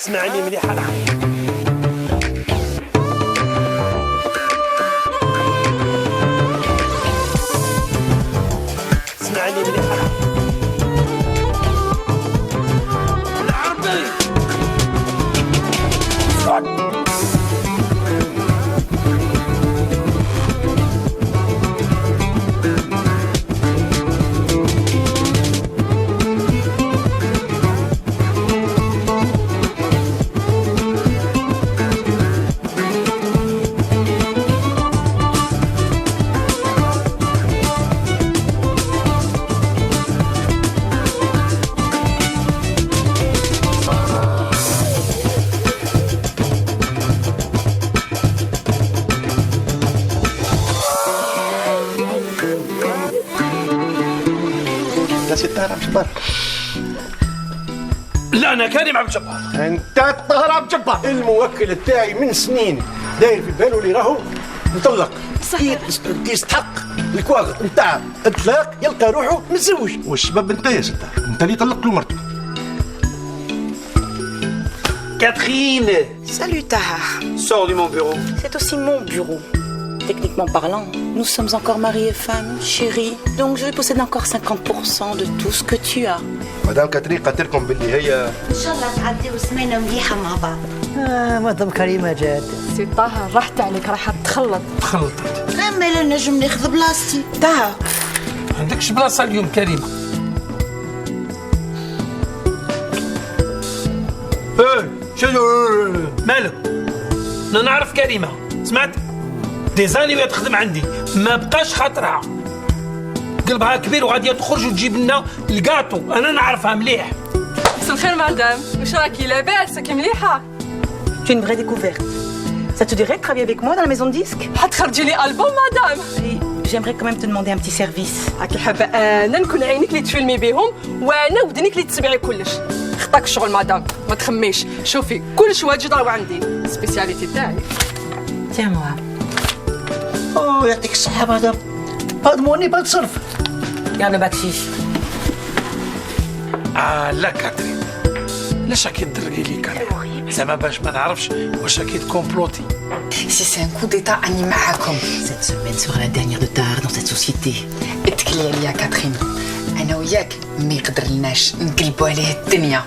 اسمعني مليح اسمعني مليح العربي الطاهر عبد الجبار. لا انا كريم عبد الجبار. انت الطاهر عبد الجبار الموكل تاعي من سنين داير في باله اللي راهو مطلق صحيح يستحق الكواغ نتاع الطلاق يلقى روحه متزوج. والسبب انت يا ستار، انت اللي طلقت له مرته. Catherine. Salut Tahar. Sors de mon bureau. C'est aussi mon bureau. Techniquement parlant, nous sommes encore mari et femme, chérie. Donc je possède encore 50% de tout ce que tu as. مدام كاترين قاتلكم باللي هي ان شاء الله تعديوا سمينه مليحه مع بعض. مدام كريمه جات. سي طاهر راحت عليك راح تخلط. تخلطت. لما لا نجم ناخذ بلاصتي. Tahar. ما عندكش بلاصه اليوم كريمه. شنو مالك؟ انا نعرف كريمه، سمعت؟ ديزاني وهي تخدم عندي، ما بقاش خاطرها. قلبها كبير وغاديه تخرج وتجيب لنا الكاطو، انا نعرفها مليح. مساء الخير مدام، واش راكي لاباس؟ راكي مليحه؟ Tu es une vraie découverte. Ça te dirait de travailler avec moi dans la maison de disques? حتخرجي لي ألبوم مدام. J'aimerais quand même te demander un petit service. راكي حابه انا نكون عينيك اللي تفيلمي بهم وانا ودنيك اللي تسمعي كلش. خطاك الشغل مدام، ما تخميش. شوفي كلش واجد راهو عندي، سبيسياليتي تاعي. Tiens-moi. اوه يعطيك الصحة مدام. با دموني با تصرف. Garde le bakchich. لا كاترين، علاش راكي تدرقي لي كريمه؟ زعما باش ما نعرفش واش راكي تكومبلوتي. Si c'est un coup d'état أني معاكم. Cette semaine sera la dernière de Tahar dans cette société. اتكلي عليا كاترين، أنا وياك ما يقدرلناش نقلبوا عليه الدنيا.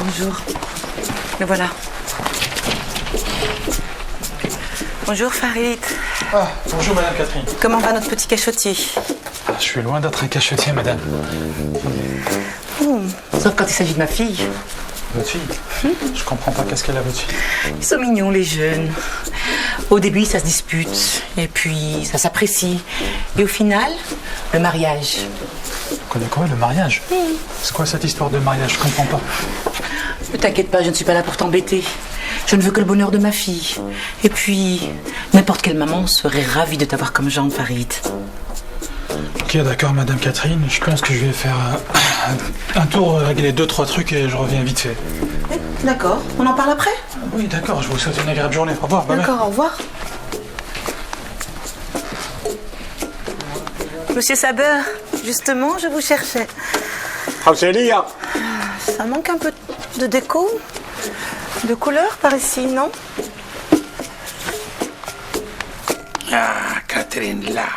Bonjour. Le voilà. Bonjour Farid. Ah, bonjour Madame Catherine. Comment va notre petit cachotier? Je suis loin d'être un cachetier, Madame. Sauf quand il s'agit de ma fille. Votre fille Je comprends pas, qu'est-ce qu'elle a, votre fille? Ils sont mignons les jeunes. Au début ça se dispute, et puis ça s'apprécie. Et au final, le mariage. Vous connaissez quoi, le mariage? C'est quoi cette histoire de mariage? Je comprends pas. Ne t'inquiète pas, je ne suis pas là pour t'embêter. Je ne veux que le bonheur de ma fille. Et puis, n'importe quelle maman serait ravie de t'avoir comme Jean, Farid. Ok, d'accord, Madame Catherine. Je pense que je vais faire un tour, régler 2-3 trucs et je reviens vite fait. D'accord, on en parle après? Oui, d'accord, je vous souhaite une agréable journée. Au revoir, bye bye. D'accord, au revoir. Monsieur Saber, justement, je vous cherchais. Ça manque un peu de déco, de couleur par ici, non? Catherine, là.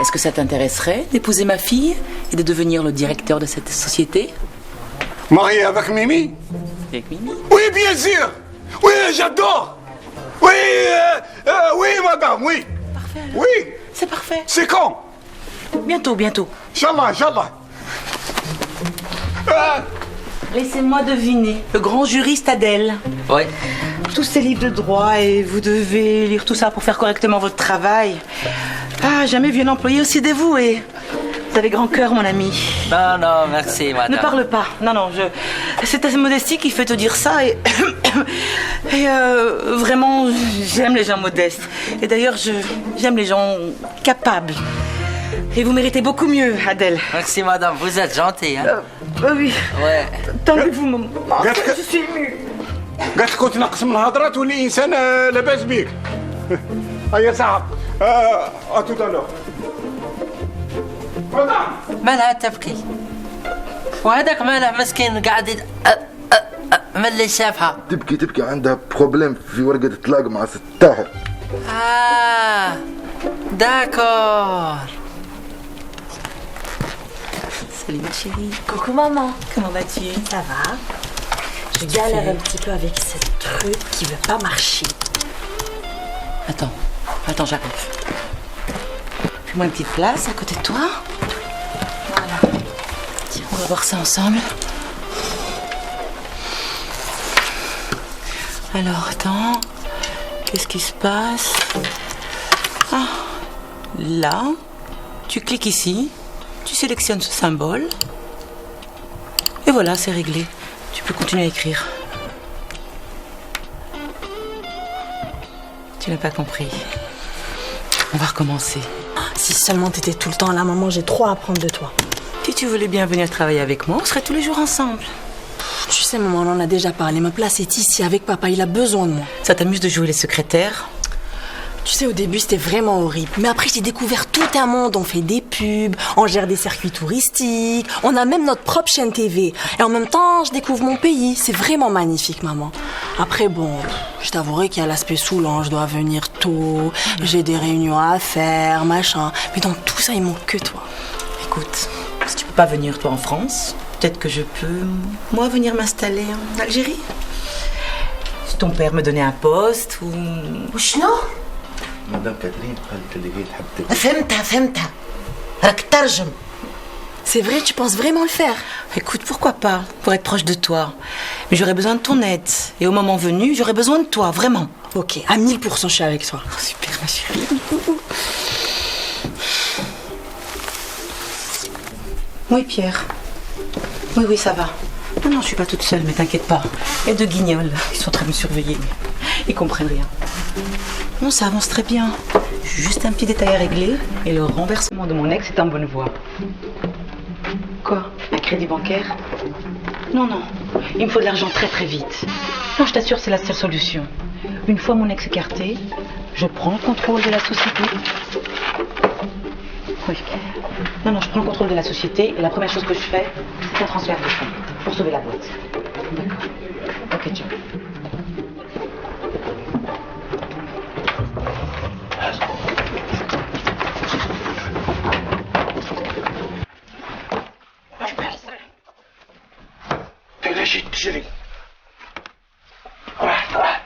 Est-ce que ça t'intéresserait d'épouser ma fille et de devenir le directeur de cette société? marié avec Mimi. Avec Mimi? Oui, bien sûr. Oui, j'adore. Oui, oui, madame, oui. Parfait. Oui. C'est parfait. C'est quand? Bientôt, bientôt. Inch'Allah, Inch'Allah. Laissez-moi deviner. Le grand juriste Adèle. Oui. Tous ces livres de droit et vous devez lire tout ça pour faire correctement votre travail. Ah, jamais vu un employé aussi dévoué. Vous avez grand cœur, mon ami. Non, non, merci, madame. Ne parle pas. Non, non, c'est ta modestie qui fait te dire ça et... vraiment, j'aime les gens modestes. Et d'ailleurs, j'aime les gens capables. Et vous méritez beaucoup mieux, Adèle. Merci, madame. Vous êtes gentille, hein? Oui. Ouais. Tendez-vous, maman. Je suis émue. قالت لك تنقص من الهضره تولي انسان لاباس بيك. هيا ساعة أتوت أنا مالها تبكي وهذاك ماله مسكين قاعد من اللي شافها تبكي عندها بروبليم في ورقة الطلاق مع ستاهر. داكور. Salut ma chérie. Coucou maman. Comment vas-tu? Ça va? Je galère un petit peu avec ce truc qui veut pas marcher. Attends, j'arrive. Fais-moi une petite place à côté de toi. Voilà. Tiens, on va voir ça ensemble. Alors, attends. Qu'est-ce qui se passe? Là, tu cliques ici, tu sélectionnes ce symbole. Et voilà, c'est réglé. Tu peux continuer à écrire. Tu n'as pas compris. On va recommencer. Si seulement t'étais tout le temps là, maman, j'ai trop à apprendre de toi. Si tu voulais bien venir travailler avec moi, on serait tous les jours ensemble. Tu sais, maman, on en a déjà parlé. Ma place est ici avec papa, il a besoin de moi. Ça t'amuse de jouer les secrétaires? Tu sais, au début, c'était vraiment horrible. Mais après, j'ai découvert tout un monde. On fait des pubs, on gère des circuits touristiques, on a même notre propre chaîne TV. Et en même temps, je découvre mon pays. C'est vraiment magnifique, maman. Après, bon, je t'avouerai qu'il y a l'aspect saoulant. Je dois venir tôt, j'ai des réunions à faire, machin. Mais dans tout ça, il manque que toi. Écoute, si tu peux pas venir toi en France, peut-être que je peux, moi, venir m'installer en Algérie. Si ton père me donnait un poste ou... وشنو؟ مدام كاترين قالت اللي هي تحب فهمتها راك ترجم. C'est vrai, tu penses vraiment le faire? Écoute, pourquoi pas, pour être proche de toi. Mais j'aurais besoin de ton aide. Et au moment venu, j'aurais besoin de toi, vraiment. Ok, à 1000% je suis avec toi. Oh, super, ma chérie. Oui, Pierre. Oui, ça va. Non, je suis pas toute seule, mais t'inquiète pas. Il y a deux guignols, ils sont en train de me surveiller. Ils comprennent rien. Non, ça avance très bien. J'ai juste un petit détail à régler et le renversement de mon ex est en bonne voie. Quoi? Un crédit bancaire? Non, il me faut de l'argent très très vite. Non, je t'assure, c'est la seule solution. Une fois mon ex écarté, je prends le contrôle de la société. Oui. Non, je prends le contrôle de la société et la première chose que je fais, c'est un transfert de fonds pour sauver la boîte. D'accord. Ok, ciao. تجري تجري راحت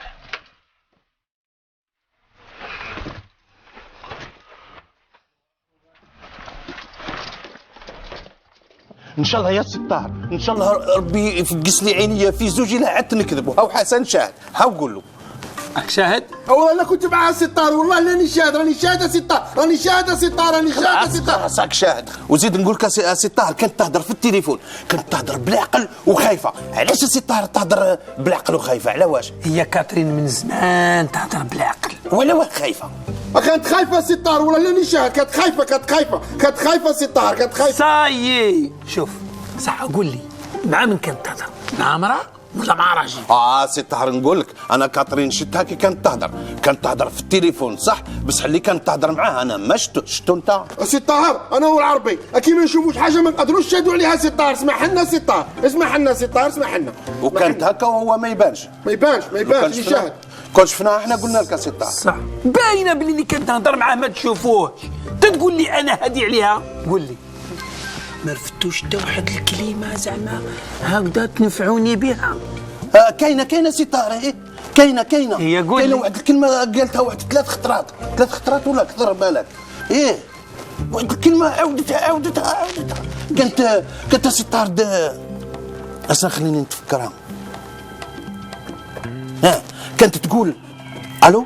ان شاء الله يا ستار، ان شاء الله ربي يفقس لي عينيا في زوجي لا عدت نكذب. وهاو حسن شاهد، هاو قول له شاهد؟ والله انا كنت مع ستار، والله راني شاهد، راني شاهد ستار، راني شاهد ستار، راني شاهد ستار. راسك شاهد. وزيد نقول لك ستار كانت تهدر في التليفون، كانت تهدر بالعقل وخايفه. علاش ستار تهدر بالعقل وخايفه؟ على واش؟ هي كاترين من زمان تهدر بالعقل. ولا واش خايفه؟ كانت خايفه ستار، والله راني شاهد، كانت خايفه ستار، كانت خايفه. صايي شوف صح، قول لي مع من كانت تهدر؟ مع امرأة ولا مع راجل؟ ستار نقول لك انا كاترين شفتها كي كانت تهدر في التليفون صح، بصح اللي كانت تهدر معاه انا ما شفتو انت. ستار انا هو العربي كي ما نشوفوش حاجه ما نقدروش نشهدوا عليها. ستار اسمح لنا، ستار اسمح لنا. وكانت هكا وهو ما يبانش يشاهد. كون شفناها احنا قلنا لك ستار. صح، باينه بلي اللي كانت تهدر معاه ما تشوفوهش. تقول لي انا هادي عليها؟ قول لي ما رفتوش حتى واحد الكلمه زعما هكذا تنفعوني بها؟ كاينه ستار، كاينه هي قول كاينه واحد الكلمه قالتها واحد ثلاث خطرات ولا اكثر بالك. واحد الكلمه عاودتها كانت ستار اصلا خليني نتفكرها. كانت تقول الو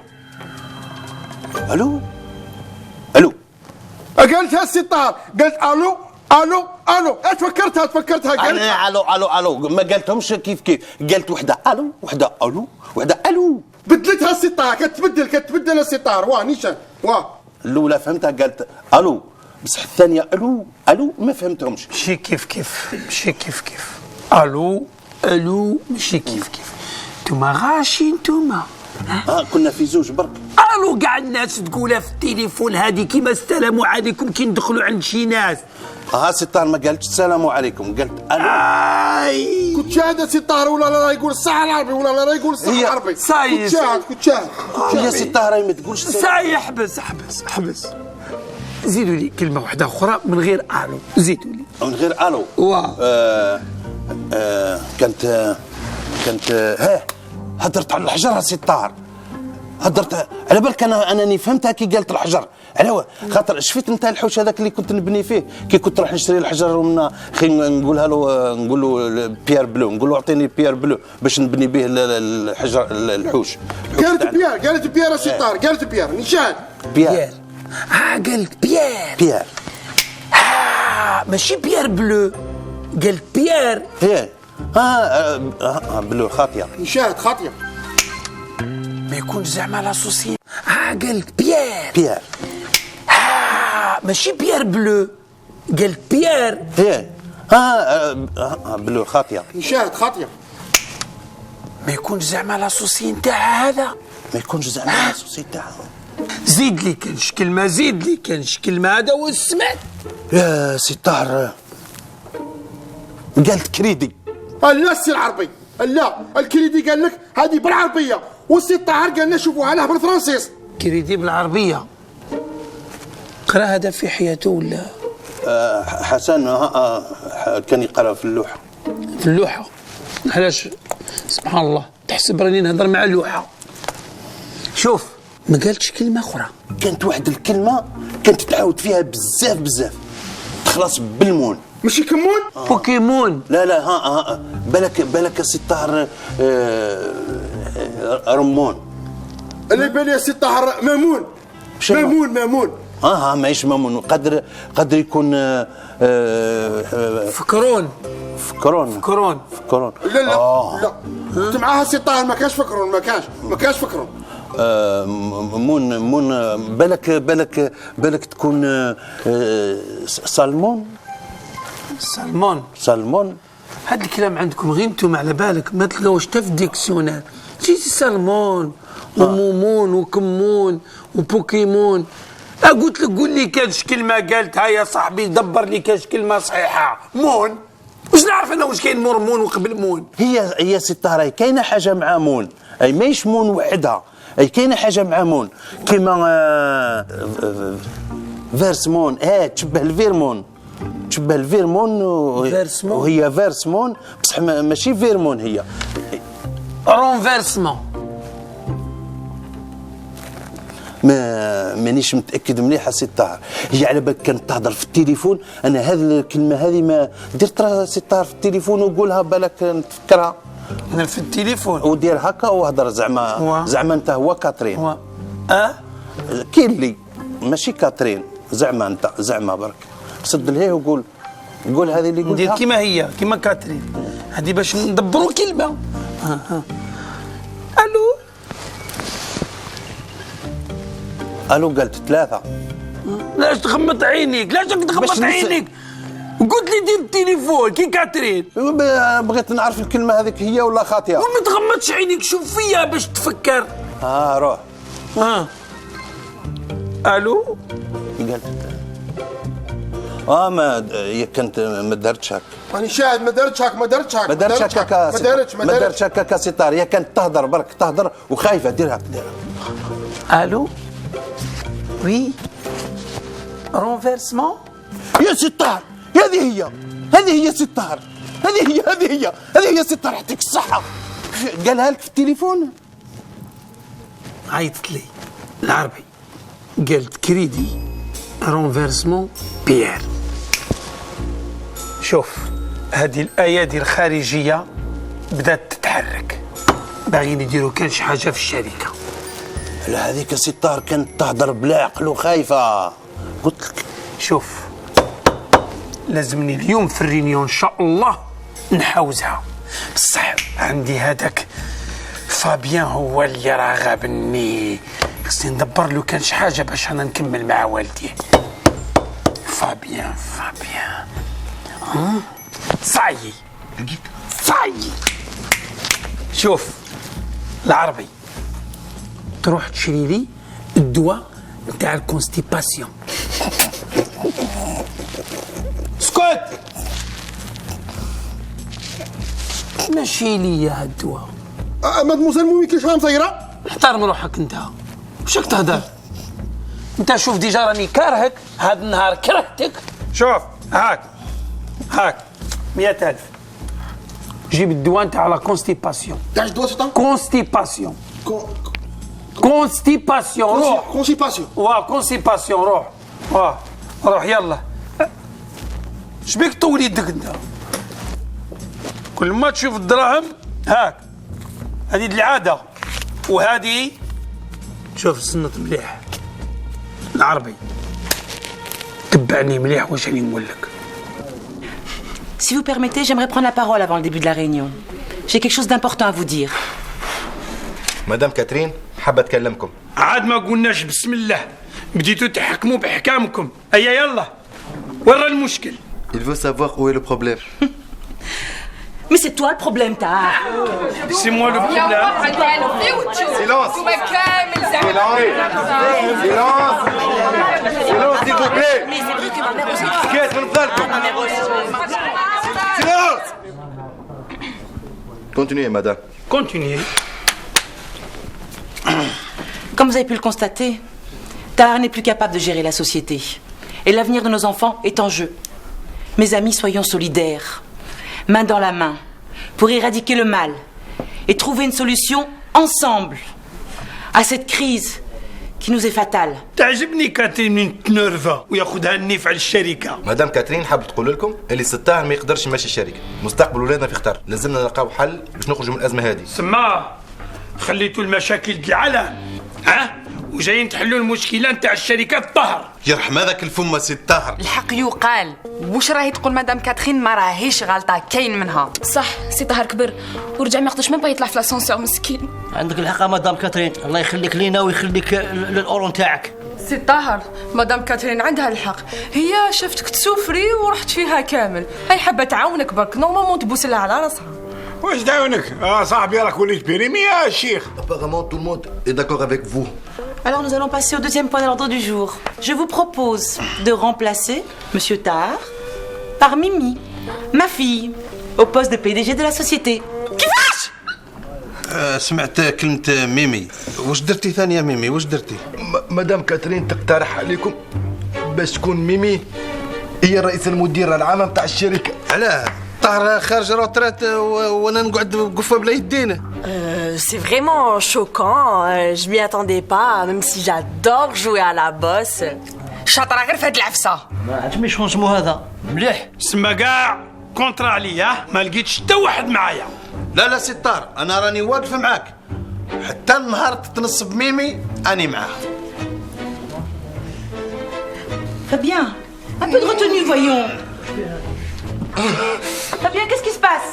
قالتها ستار، قالت الو تفكرتها قالت الو ما قالتهمش كيف قالت وحده الو بدلتها ستار، كتبدل ستار. نيشان الاولى فهمتها قالت الو، بصح الثانيه الو ما فهمتهمش. ماشي كيف الو ماشي كيف. نتوما غاشي، نتوما كنا في زوج برك. الو كاع الناس تقولها في التليفون هذه كيما السلام عليكم كي ندخلوا عند شي ناس. سي طاهر ما قالتش السلام عليكم، قالت الو. كنت شاهد سي طاهر ولا لا يقول الصح العربي ولا لا يقول الصح العربي. صاي كنت شاهد يا سي طاهر ما تقولش صاي. احبس زيدوا لي كلمه واحده اخرى من غير الو. زيدوا لي من غير الو. كانت هدرت على الحجر سي طاهر. هدرت على بالك انا فهمتها كي قالت الحجر. على خاطر شفت انت الحوش هذاك اللي كنت نبني فيه كي كنت راح نشري الحجر ومن نقولها له نقول له بيير بلو، نقول له اعطيني بيير بلو باش نبني به الحجر الحوش. قالت بيير سي طاهر، قالت بيير نشان بيير. قالت بيير. ماشي بيير بلو، قالت بيير. بلو خاطيه. نشاهد خاطيه. ما يكونش زعما لاسوسي. قالت بيير. ماشي بيير بلو، قالت بيير. بلو خاطيه. نشاهد خاطيه. ما يكونش زعما لاسوسي نتاعها هذا. ما يكونش زعما لاسوسي نتاعها. زيد لي كانش كلمه هذا هو السمعت. يا سي طاهر قالت كريدي. لا السي العربي، لا الكريدي قال لك هذه بالعربيه، والسي طاهر قال لنا شوفوها له بالفرنسيس. كريدي بالعربيه. قرا هذا في حياته ولا؟ حسن كان يقرا في اللوحه. علاش سبحان الله تحسب راني نهضر مع اللوحه. شوف ما قالتش كلمه اخرى. كانت واحد الكلمه كانت تعاود فيها بزاف تخلص بالمون. ماشي كمون؟ بوكيمون. لا بالك سي طاهر رمون. اللي بالي سي طاهر مامون. مامون ماهيش مامون. قدر يكون فكرون. لا كنت معاها سي طاهر ما كانش فكرون. مون بالك تكون سالمون. هاد الكلام عندكم غير نتوما على بالك ما تلقاوش حتى في الديكسيونير. جيتي سالمون ومومون وكمون وبوكيمون. قلت لك قول لي كانش كلمه قالتها يا صاحبي دبر لي كانش كلمه صحيحه. مون واش نعرف انا واش كاين مون وقبل مون. هي سي طاهر كاينه حاجه مع مون، اي ماهيش مون وحدها، اي كاينه حاجه مع مون كيما فيرسمون. تشبه الفيرمون وهي فيرسمون بصح ماشي فيرمون. هي رونفيرسمون. مانيش متاكد مليح سي طاهر. هي على بالك كانت تهضر في التليفون. انا هذه الكلمه هذه ما درت سي طاهر في التليفون وقولها بالك نتفكرها. انا في التليفون ودير هكا وهضر زعما انت هو كاترين. كاين لي ماشي كاترين زعما انت زعما برك صد لهيه وقول هذه اللي قلتها. ندير كيما هي كيما كاترين هذه باش ندبروا كلمه. الو قالت 3. لاش تغمض عينيك؟ قلت لي دير التليفون كي كاترين. بغيت نعرف الكلمه هذيك هي ولا خاطئه. وما تغمضش عينيك شوف فيا باش تفكر. روح. الو قالت ما كنت ما دارتش هكا. راني شاهد ما دارتش هكا سي طاهر. هي كانت تهضر برك تهضر وخايفه. ديرها. الو وي رونفيرسمون. يا سي طاهر هذه هي سي طاهر. هذه هي سي طاهر. يعطيك الصحه. قالها لك في التليفون. عيطت لي العربي قالت كريدي رونفيرسمون بيير. شوف هذه الايادي الخارجيه بدات تتحرك باغيين يديروا كان شي حاجه في الشركه. لا هذيك سي طاهر كانت تهضر بلا عقل وخايفه. قلت لك شوف لازمني اليوم في الرينيون ان شاء الله نحوزها. بصح عندي هذاك فابيان هو اللي راه غابني. خصني ندبر له كان شي حاجه باش انا نكمل مع والديه. فابيان صاي. شوف العربي تروح تشري لي الدواء نتاع الكونستيباسيون. اسكت، ماشي ليا هاد الدواء. مادموزيل مومي كيفاش راها مصيره؟ احترم روحك انت، واش راك تهدر؟ انت شوف ديجا راني كارهك، هاد النهار كرهتك. شوف هاك 100,000 جيب الدواء نتاع لا كونستيباسيون. تاع الدواء سلطان؟ كونستيباسيون روح. كونستيباسيون روح يلا. شبيك طول يدك انت؟ كل ما تشوف الدراهم هاك، هذه العاده، وهذه شوف سنة مليح العربي، تبعني مليح واش راني نقول لك. Si vous permettez, j'aimerais prendre la parole avant le début de la réunion. J'ai quelque chose d'important à vous dire. مدام كاترين حابة تكلمكم. عاد ما قلناش بسم الله، بديتوا تحكموا بحكامكم. هيا يلا، ورا المشكل. Il veut savoir où est le problème. Mais c'est toi le problème, Tahar. C'est moi le problème. Silence. Silence, s'il vous plaît. Mais c'est vrai que ma mère aussi. Qu'est-ce que Silence. Continuez, madame. Continuez. Comme vous avez pu le constater, Tahar n'est plus capable de gérer la société. Et l'avenir de nos enfants est en jeu. Mes amis, soyons solidaires, main dans la main, pour éradiquer le mal et trouver une solution ensemble à cette crise qui nous est fatale. تعجبني كاترين من تنرفا وياخذها النيف على الشركه. مدام كاترين حابة تقول لكم اللي ستار ما يقدرش يمشي الشركه، مستقبل ولادنا في خطر، لازمنا نلقاو حل باش نخرجوا من الازمه هذه. سما خليتوا المشاكل العالم وجايين تحلوا المشكله نتاع الشركه الطهر. يرحم هذاك الفم سي الطاهر. الحق يقال، واش راهي تقول مدام كاترين ما راهيش غلطه، كاين منها. صح، سي طاهر كبر ورجع ما يقدرش ما يطلع في لاسانسور مسكين. عندك الحق مدام كاترين، الله يخليك لينا ويخليك للاورو نتاعك. سي طاهر، مدام كاترين عندها الحق، هي شفتك تسوفري ورحت فيها كامل، هي حابه تعاونك برك، نورمالمون تبوس لها على راسها. واش داونك؟ صاحبي راك وليت بيريمي يا الشيخ. Apparemment tout le monde est d'accord avec vous. Alors nous allons passer au deuxième point de l'ordre du jour. Je vous propose de remplacer Monsieur Tahar par Mimi, ma fille, au poste de PDG de la société. كيفاش؟ سمعت كلمة ميمي، واش درتي ثانية ميمي؟ واش درتي؟ مدام كاترين تقترح عليكم باش تكون ميمي هي الرئيس المدير العام نتاع الشركة. علاه؟ طاهر خارج روترات وانا نقعد بقفة بلا يدينا. C'est vraiment choquant, je m'y attendais pas, même si j'adore jouer à la bosse. شاطرة غير في هاد العفسة. ما عجبنيش شنو اسمو هذا، مليح. سما كاع كونترا عليا، ما لقيتش حتى واحد معايا. لا سي طاهر، انا راني واقف معاك حتى النهار تتنصب ميمي اني معاها. Fabien, un peu de retenue, voyons. Fabien, qu'est-ce qui se passe?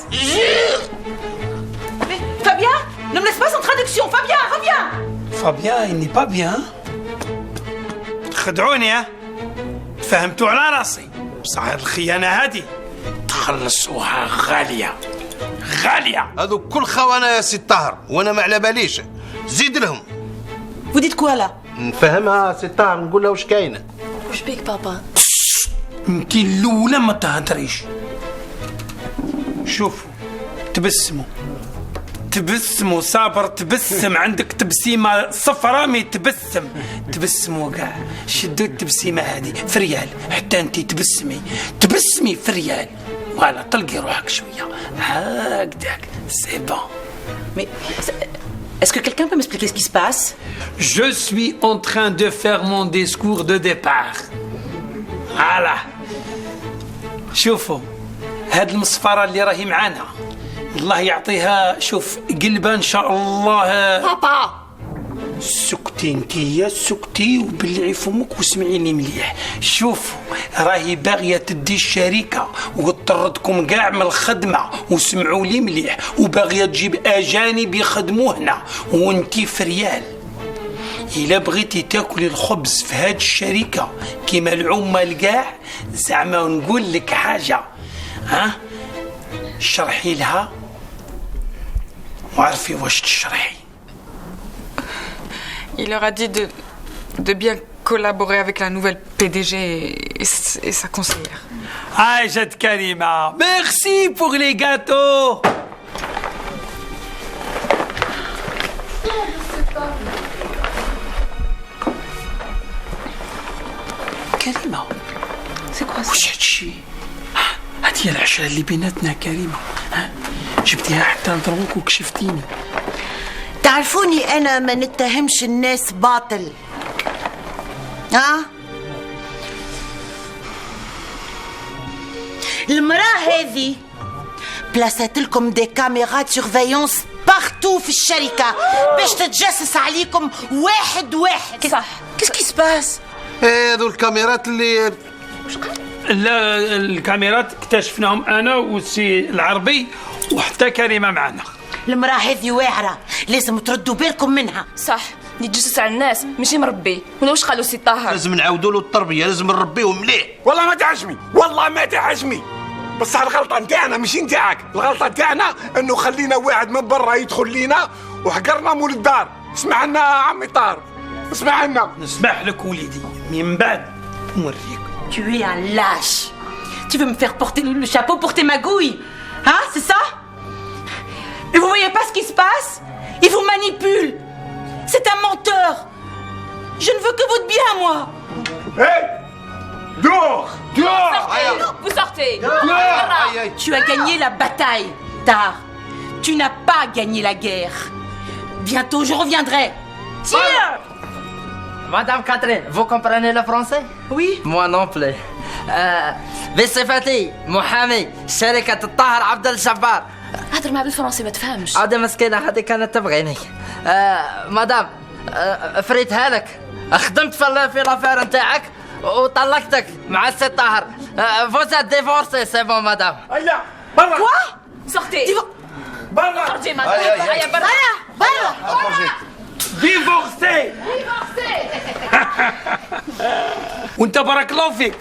Mais Fabien, ne me laisse pas sans traduction. Fabien, reviens. Fabien, il n'est pas bien. تخدعوني فهمتوا على راسي، بصح هاد الخيانة هادي تخلصوها غالية. هذو كل خوانا يا سي طاهر وانا ما على باليش، زيد لهم. Vous dites quoi là? نفهمها سي طاهر، نقول لها واش كاينه. واش بيك بابا؟ انتي الاولى ما تهدريش. شوفوا تبسموا صابر، تبسم عندك تبسيمه صفراء مي تبسموا كاع. شدوا التبسيمه هذه في ريال، حتى انتي تبسمي في ريال. فوالا طلقي روحك شويه هكذاك، سي بون. Mais est-ce que quelqu'un peut m'expliquer ce qui se passe? Je suis en train de faire mon discours de départ. Voilà. شوفوا هاد المصفرة اللي راهي معانا الله يعطيها شوف قلبة ان شاء الله. بابا سكتي انتيا، سكتي وبلعي فمك واسمعيني مليح. شوفوا راهي باغيه تدي الشركه وتطردكم كاع من الخدمه، وسمعوا لي مليح، وباغيه تجيب اجانب يخدموا هنا وانتي في ريال. الا بغيتي تاكلي الخبز في هاد الشركه كيما العمال كاع، زعما نقول لك حاجه، شرحي لها وعرفي واش تشرحي. Il leur a dit de bien collaborer avec la nouvelle PDG et sa conseillère. Ah, Jade Karima, merci pour les gâteaux. كريمة C'est quoi ça? وش هادشي؟ هادي العشرة اللي بيناتنا كريمة، جبتيها حتى نضربوك وكشفتيني. تعرفوني أنا ما نتهمش الناس باطل. المرأة هذه بلاصات لكم دي كاميرات سيرفيونس بارتو في الشركة باش تتجسس عليكم واحد واحد. صح. كيس كي سباس؟ هذو الكاميرات اللي لا، الكاميرات اكتشفناهم انا والسي العربي وحتى كريمه معنا. المرأة هذه واعرة، لازم تردوا بالكم منها. صح، اللي تجسس على الناس ماشي مربي. ولا واش قالوا سي طاهر؟ لازم نعاودوا له التربيه، لازم نربيوه مليح. والله ما تعجبني، والله ما تعجبني. بصح الغلطة نتاعنا ماشي نتاعك، الغلطة نتاعنا انه خلينا واحد من برا يدخل لينا وحقرنا مول الدار. اسمع لنا عمي طار، اسمع لنا. نسمح لك وليدي، من بعد نوريك. Tu es un lâche. Tu veux me faire porter le chapeau pour tes magouilles? Hein, c'est ça? Et vous voyez pas ce qui se passe? Il vous manipule. C'est un menteur. Je ne veux que votre bien, moi. Hey! Dehors! Dehors! Vous sortez! Tu as gagné la bataille, Tar. Tu n'as pas gagné la guerre. Bientôt, je reviendrai. Tire! Madame Catherine, vous comprenez le français? Oui. Moi non plus. بصفتي محامي شركة الطاهر عبد الجبار. هضر معاه بالفرنسي ما تفهمش. عاد مسكينة هذه كانت تبغيني. مدام فريتها لك. خدمت في لافير نتاعك وطلقتك مع السي طاهر. Vous êtes divorcé, c'est bon madame. هيا برا. Quoi? Sortez! برا. خرجي مدام. هيا برا. ديفورسي. وانت بارك الله فيك.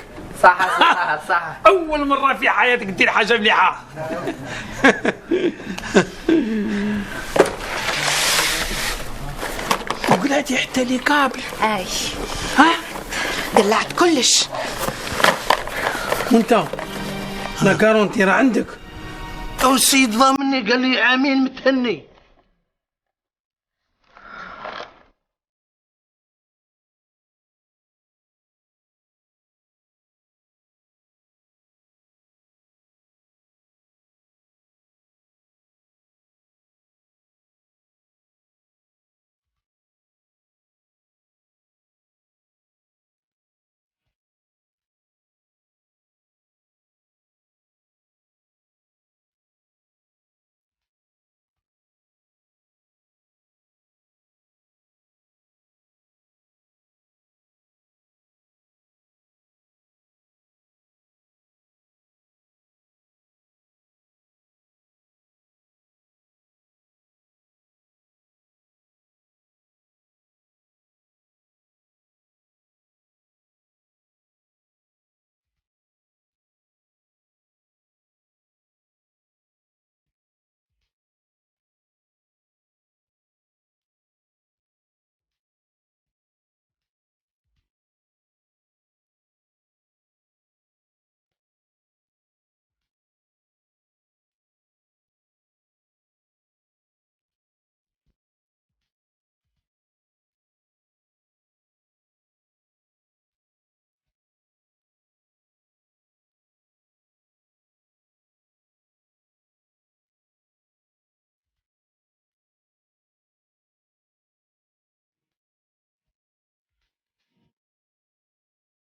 صح. اول مره في حياتك دير حاجه مليحه. وقلعتي حتى لي كابل. اي قلعت كلش. وانت لا كارونتي راه عندك. السيد ضامني قال لي عامين متهني.